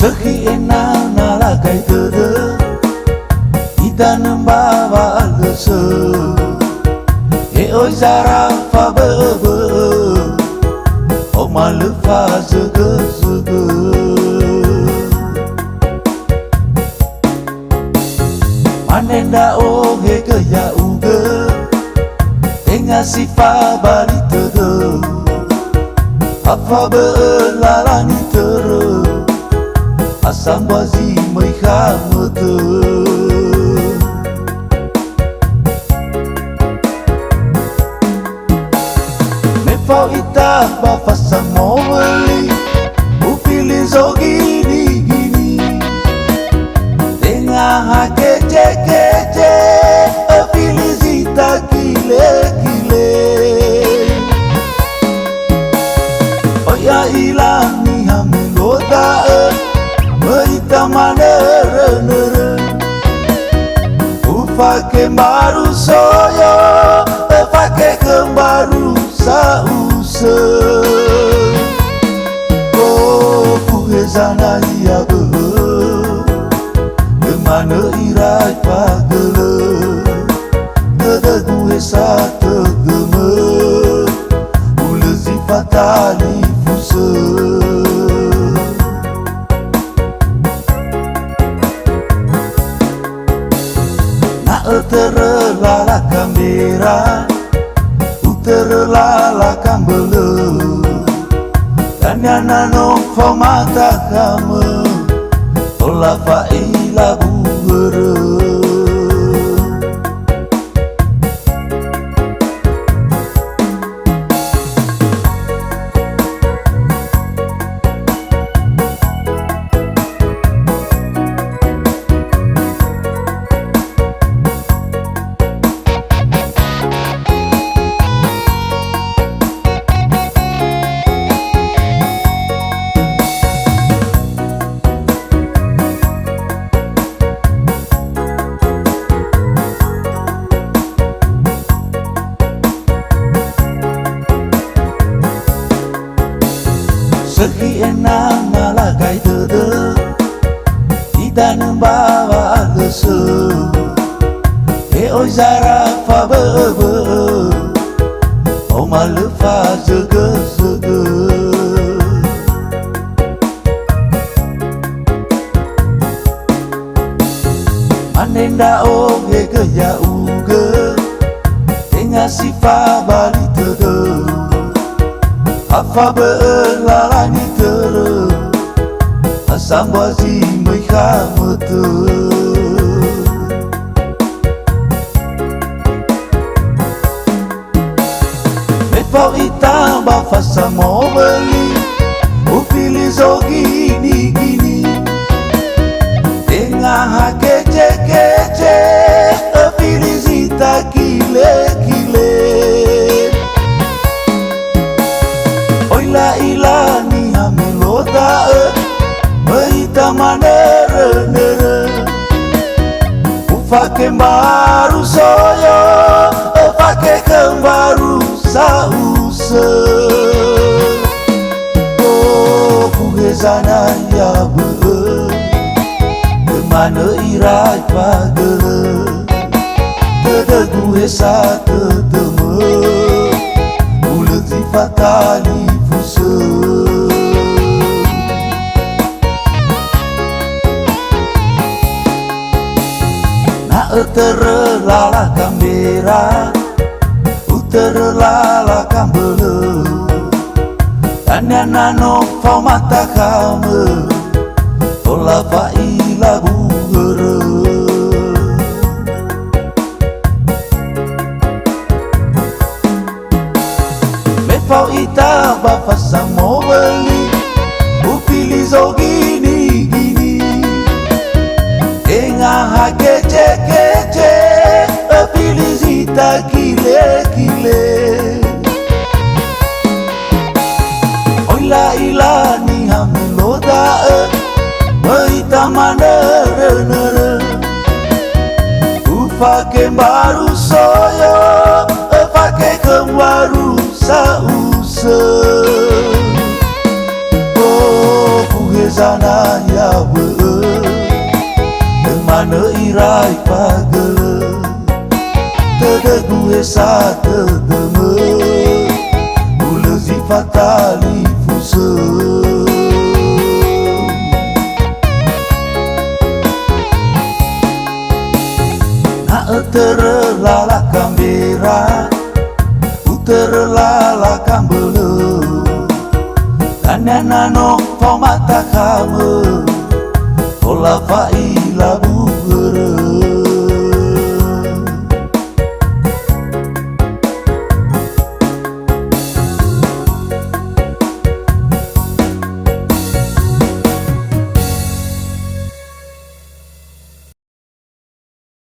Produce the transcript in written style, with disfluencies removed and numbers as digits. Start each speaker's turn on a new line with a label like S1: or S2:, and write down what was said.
S1: Seki enang nalakai tede Ita nembawa lese Oi zara fa bebe O malefa zege zege Manenda o he ke ya uge Tenga sifa bali tede Apa be lalani tere Asam bazi mai khamete Fau ita ba fasa moweli Upili zo gini gini Tengah ha kece kece Upili zita kile kile Oya ilani ha meloda Meita manere nere Ufake baru soyo Ufake kembaru sausa Oh puhezana ia be Kemana irai pagele Tede puhesa tegeme Ule zifatali fuse Na etere lala kamera Terlala kambele Dan yana nongfo mata kamu Ola faila bugere Seki enang nalakai tede Ita nembawa lese Oi zara fa bebe O malefa zege zege Manenda o he ke ya uge Tenga sifa bali tede Apa belalani tere Asam bazi mai khamete Mefau ita ba fasa moweli Upili zo gini gini Tengah ha kece kece Upili zita kile kile La ilani ha meloda Meita manere nere Ufake baru soyo Ufake kembaru sause Oh puhezana ya be Kemana irai pagele Tede guhesa teteme Ule zifatali Na etere lala kamera Utere lala kambele Dan yana nongfau mata kame Ola faila bugere Mefau ita ba fasa moweli Upili zo gini gini Tengah ha kece kece Upili zita kile kile Oila ilani ha meloda Meita manere nere Ufake baru soyo Ufake kembaru sausa Oh puhezana ya mana irai pagele tede gue sa tedeme ule zi fatali fuse na terlala kambera terlala kambele kanya nano pau mata kamu ola fai